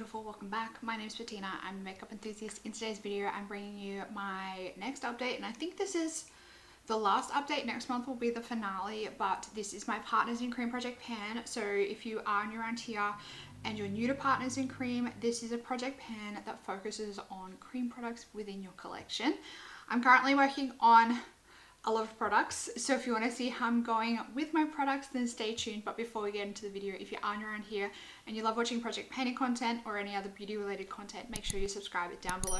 beautiful, welcome back. My name is Bettina. I'm a makeup enthusiast. In today's video, I'm bringing you my next update, and I think this is the last update. Next month will be the finale, but this is my Partners in Cream project pan. So if you are new around here and you're new to Partners in Cream, this is a project pan that focuses on cream products within your collection. I'm currently working on a lot of products, so if you want to see how I'm going with my products, then stay tuned. But before we get into the video, if you aren't around here and you love watching project painting content or any other beauty related content, make sure you subscribe it down below.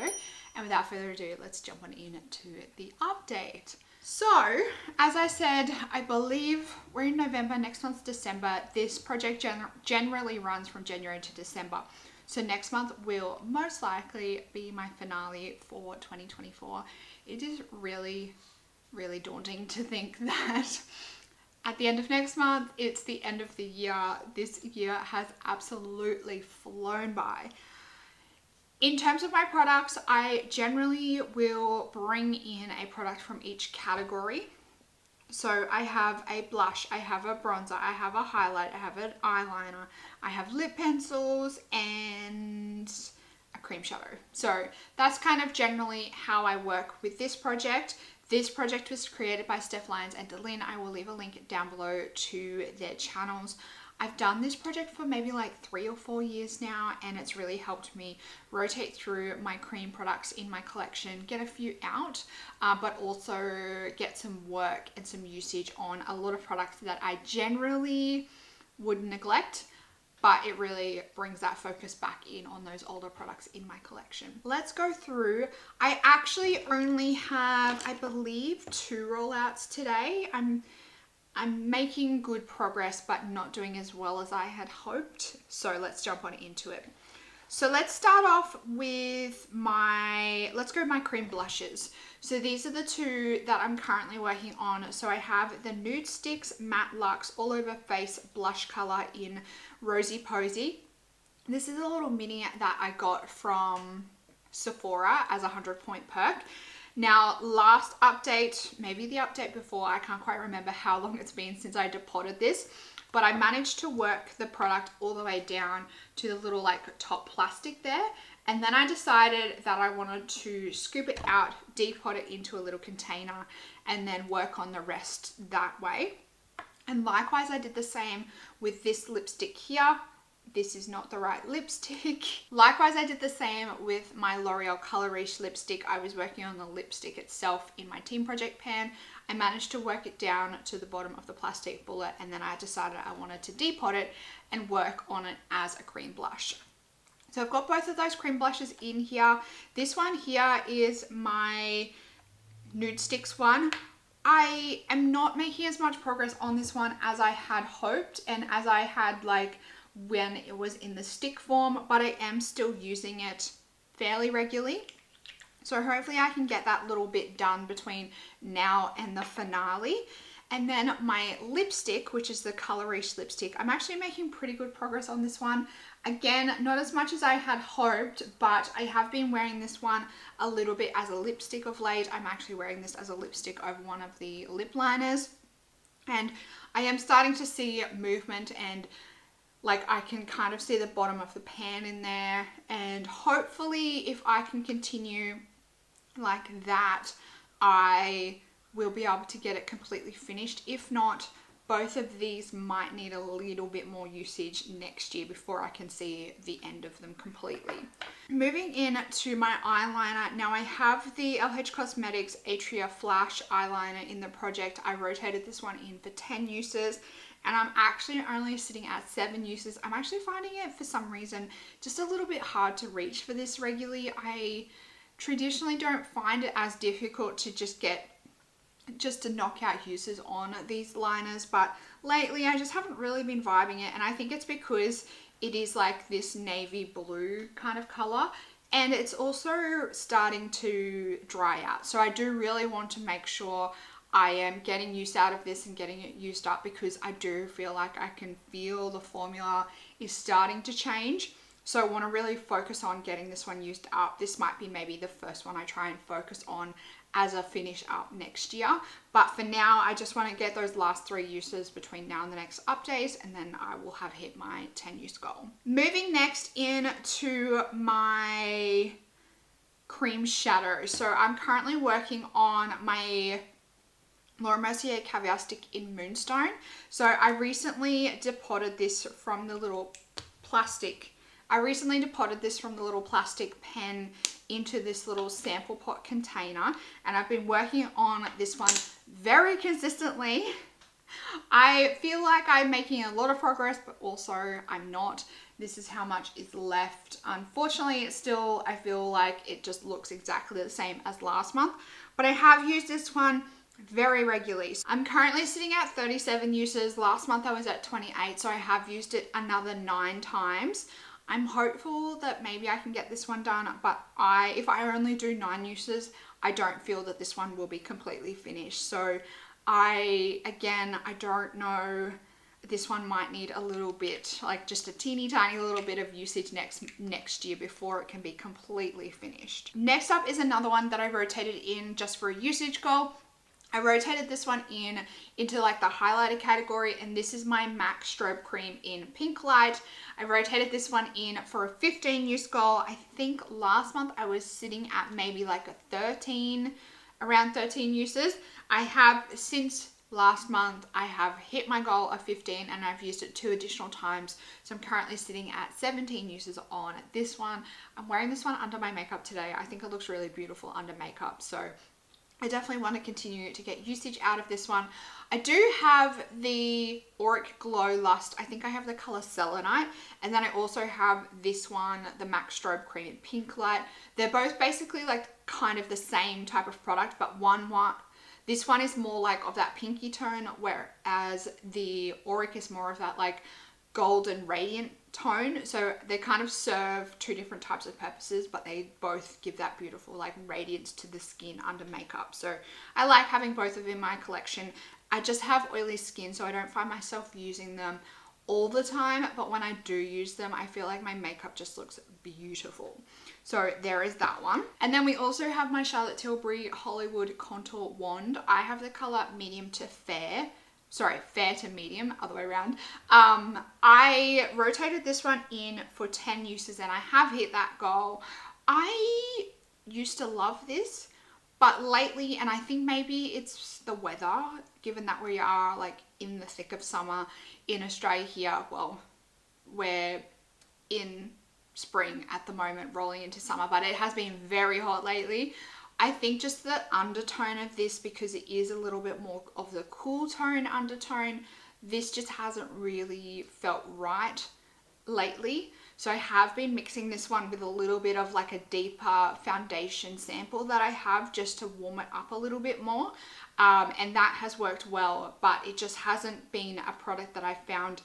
And without further ado, let's jump on into the update. So as I said, I believe we're in November, next month's December. This project generally runs from January to December, so next month will most likely be my finale for 2024. It is really daunting to think that at the end of next month, it's the end of the year. This year has absolutely flown by. In terms of my products, I generally will bring in a product from each category. So I have a blush, I have a bronzer, I have a highlight, I have an eyeliner, I have lip pencils, and a cream shadow. So that's kind of generally how I work with this project. This project was created by Steph Lyons and DaLin. I will leave a link down below to their channels. I've done this project for maybe like 3 or 4 years now, and it's really helped me rotate through my cream products in my collection, get a few out, but also get some work and some usage on a lot of products that I generally would neglect. But it really brings that focus back in on those older products in my collection. Let's go through. I actually only have, I believe, 2 rollouts today. I'm making good progress, but not doing as well as I had hoped. So let's jump on into it. So let's start off with let's go my cream blushes. So these are the 2 that I'm currently working on. So I have the Nude Sticks Matte Luxe All Over Face Blush Color in Rosy Posy. This is a little mini that I got from Sephora as a 100-point perk. Now, last update, maybe the update before, I can't quite remember how long it's been since I depotted this, but I managed to work the product all the way down to the little like top plastic there. And then I decided that I wanted to scoop it out, depot it into a little container, and then work on the rest that way. And likewise, I did the same with this lipstick here. This is not the right lipstick. Likewise, I did the same with my L'Oreal Color Riche lipstick. I was working on the lipstick itself in my team project pan. I managed to work it down to the bottom of the plastic bullet, and then I decided I wanted to depot it and work on it as a cream blush. So I've got both of those cream blushes in here. This one here is my Nude Sticks one. I am not making as much progress on this one as I had hoped and as I had like when it was in the stick form, but I am still using it fairly regularly. So hopefully I can get that little bit done between now and the finale. And then my lipstick, which is the Color Riche lipstick, I'm actually making pretty good progress on this one. Again, not as much as I had hoped, but I have been wearing this one a little bit as a lipstick of late. I'm actually wearing this as a lipstick over one of the lip liners. And I am starting to see movement, and like I can kind of see the bottom of the pan in there. And hopefully if I can continue like that, I will be able to get it completely finished. If not, both of these might need a little bit more usage next year before I can see the end of them completely. Moving in to my eyeliner. Now I have the LH Cosmetics Atria Flash eyeliner in the project. I rotated this one in for 10 uses, and I'm actually only sitting at 7 uses. I'm actually finding it for some reason just a little bit hard to reach for this regularly. I traditionally don't find it as difficult to just to knock out uses on these liners, but lately I just haven't really been vibing it, and I think it's because it is like this navy blue kind of color, and it's also starting to dry out. So I do really want to make sure I am getting use out of this and getting it used up, because I do feel like I can feel the formula is starting to change. So I want to really focus on getting this one used up. This might be maybe the first one I try and focus on as a finish up next year. But for now, I just want to get those last 3 uses between now and the next update, and then I will have hit my 10 use goal. Moving next into my cream shadow. So I'm currently working on my Laura Mercier Caviar Stick in Moonstone. So I recently depotted this from the little plastic pen into this little sample pot container, and I've been working on this one very consistently. I feel like I'm making a lot of progress, but also I'm not. This is how much is left. Unfortunately, it's still, I feel like it just looks exactly the same as last month, but I have used this one very regularly. I'm currently sitting at 37 uses. Last month I was at 28, so I have used it another 9 times. I'm hopeful that maybe I can get this one done, but if I only do 9 uses, I don't feel that this one will be completely finished. So I don't know. This one might need a little bit, like just a teeny tiny little bit of usage next year before it can be completely finished. Next up is another one that I rotated in just for a usage goal. I rotated this one into like the highlighter category, and this is my MAC Strobe Cream in Pink Light. I rotated this one in for a 15 use goal. I think last month I was sitting at maybe like around 13 uses. I have, since last month, I have hit my goal of 15 and I've used it 2 additional times. So I'm currently sitting at 17 uses on this one. I'm wearing this one under my makeup today. I think it looks really beautiful under makeup. So I definitely want to continue to get usage out of this one. I do have the Auric Glow Lust. I think I have the color Selenite. And then I also have this one, the MAC Strobe Cream in Pink Light. They're both basically like kind of the same type of product, but this one is more like of that pinky tone, whereas the Auric is more of that like golden radiant tone. So they kind of serve 2 different types of purposes, but they both give that beautiful like radiance to the skin under makeup. So I like having both of them in my collection. I just have oily skin, so I don't find myself using them all the time, but when I do use them, I feel like my makeup just looks beautiful. So there is that one. And then we also have my Charlotte Tilbury Hollywood Contour Wand. I have the color medium to fair. Sorry, fair to medium, other way around. I rotated this one in for 10 uses and I have hit that goal. I used to love this, but lately, and I think maybe it's the weather, given that we are like in the thick of summer in Australia here. Well, we're in spring at the moment, rolling into summer, but it has been very hot lately. I think just the undertone of this, because it is a little bit more of the cool tone undertone, this just hasn't really felt right lately. So I have been mixing this one with a little bit of like a deeper foundation sample that I have just to warm it up a little bit more. And that has worked well, but it just hasn't been a product that I found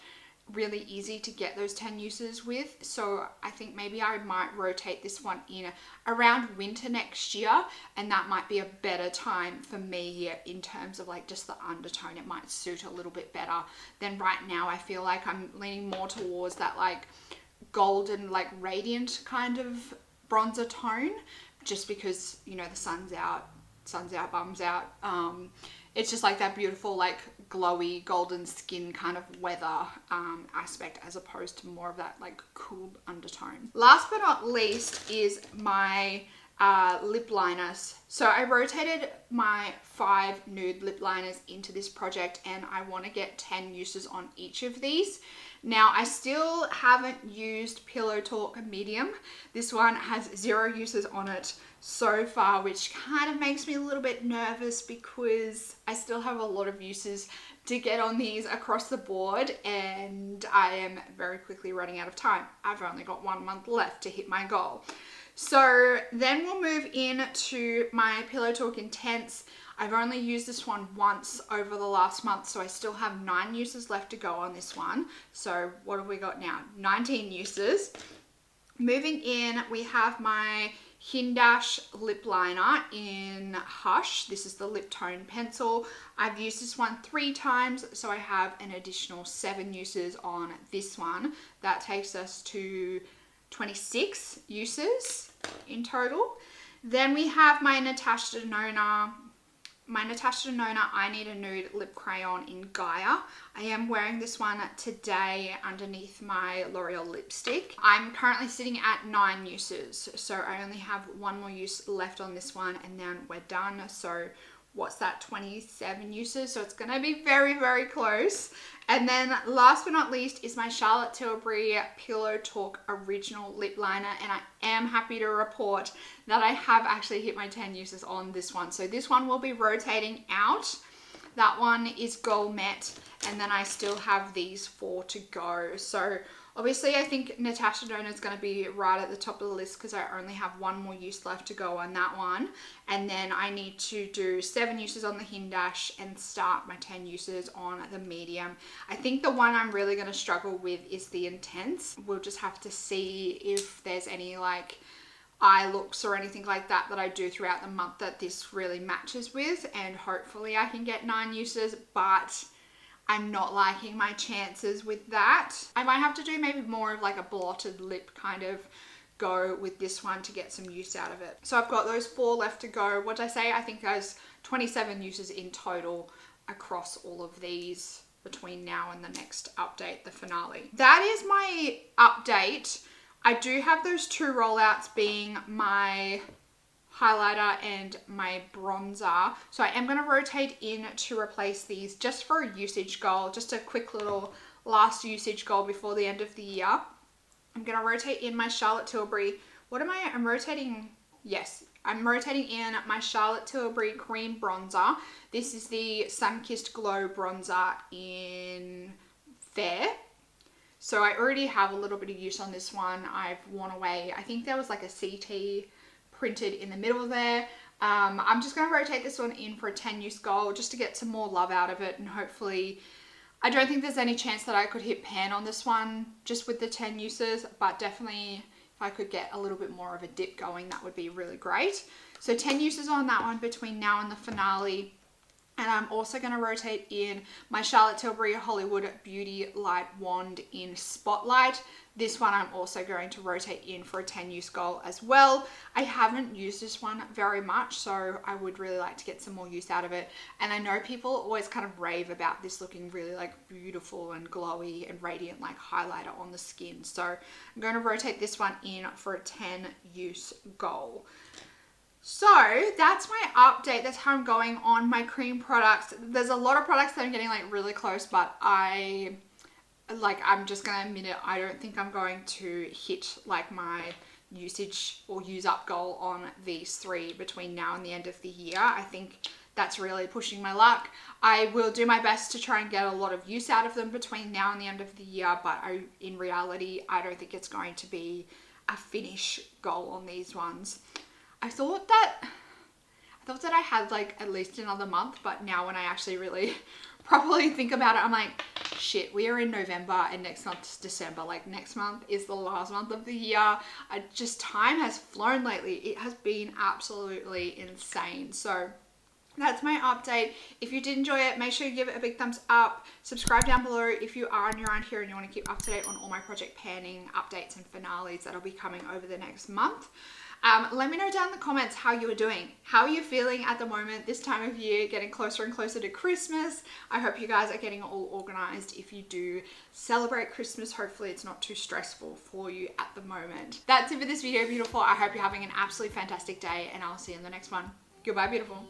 really easy to get those 10 uses with. So I think maybe I might rotate this one in around winter next year, and that might be a better time for me here in terms of like just the undertone. It might suit a little bit better than right now. I feel like I'm leaning more towards that like golden, like radiant kind of bronzer tone, just because, you know, the sun's out, bum's out. It's just like that beautiful, like glowy golden skin kind of weather aspect, as opposed to more of that like cool undertone. Last but not least is my lip liners. So I rotated my 5 nude lip liners into this project, and I want to get 10 uses on each of these. Now, I still haven't used Pillow Talk Medium. This one has 0 uses on it so far, which kind of makes me a little bit nervous because I still have a lot of uses to get on these across the board, and I am very quickly running out of time. I've only got 1 month left to hit my goal. So then we'll move into my Pillow Talk Intense. I've only used this one once over the last month, so I still have 9 uses left to go on this one. So what have we got now? 19 uses. Moving in, we have my Hindash lip liner in Hush. This is the lip tone pencil. I've used this one 3 times, so I have an additional 7 uses on this one. That takes us to 26 uses in total. Then we have my Natasha Denona I Need a Nude Lip Crayon in Gaia. I am wearing this one today underneath my L'Oreal lipstick. I'm currently sitting at 9 uses, so I only have one more use left on this one and then we're done. So what's that, 27 uses? So it's gonna be very, very close. And then last but not least is my Charlotte Tilbury Pillow Talk Original Lip Liner, and I am happy to report that I have actually hit my 10 uses on this one. So this one will be rotating out. That one is Gold Matte, and then I still have these 4 to go. So obviously I think Natasha Denona is going to be right at the top of the list because I only have one more use left to go on that one. And then I need to do 7 uses on the Hindash and start my 10 uses on the medium. I think the one I'm really going to struggle with is the Intense. We'll just have to see if there's any like eye looks or anything like that that I do throughout the month that this really matches with, and hopefully I can get 9 uses, but I'm not liking my chances with that. I might have to do maybe more of like a blotted lip kind of go with this one to get some use out of it. So I've got those 4 left to go. What did I say? I think there's 27 uses in total across all of these between now and the next update, the finale. That is my update. I do have those 2 rollouts being my highlighter and my bronzer. So I am going to rotate in to replace these just for a usage goal, just a quick little last usage goal before the end of the year. I'm going to rotate in my Charlotte Tilbury. I'm rotating in my Charlotte Tilbury Cream Bronzer. This is the Sun-Kissed Glow Bronzer in Fair. So I already have a little bit of use on this one. I've worn away, I think there was like a CT printed in the middle there. I'm just going to rotate this one in for a 10 use goal just to get some more love out of it, and hopefully, I don't think there's any chance that I could hit pan on this one just with the 10 uses, but definitely if I could get a little bit more of a dip going, that would be really great. So 10 uses on that one between now and the finale. And I'm also going to rotate in my Charlotte Tilbury Hollywood Beauty Light Wand in Spotlight. This one I'm also going to rotate in for a 10 use goal as well. I haven't used this one very much, so I would really like to get some more use out of it. And I know people always kind of rave about this looking really like beautiful and glowy and radiant like highlighter on the skin. So I'm going to rotate this one in for a 10 use goal. So that's my update. That's how I'm going on my cream products. There's a lot of products that I'm getting like really close, but I'm just gonna admit it, I don't think I'm going to hit like my usage or use up goal on these 3 between now and the end of the year. I think that's really pushing my luck. I will do my best to try and get a lot of use out of them between now and the end of the year, but in reality, I don't think it's going to be a finish goal on these ones. I thought that I had like at least another month, but now when I actually really properly think about it, I'm like, shit, we are in November and next month's December. Like next month is the last month of the year. Time has flown lately. It has been absolutely insane. So that's my update. If you did enjoy it, make sure you give it a big thumbs up. Subscribe down below if you are new around here and you want to keep up to date on all my project panning updates and finales that'll be coming over the next month. Let me know down in the comments how you are doing. How are you feeling at the moment this time of year, getting closer and closer to Christmas? I hope you guys are getting all organized. If you do celebrate Christmas, hopefully it's not too stressful for you at the moment. That's it for this video, beautiful. I hope you're having an absolutely fantastic day, and I'll see you in the next one. Goodbye, beautiful.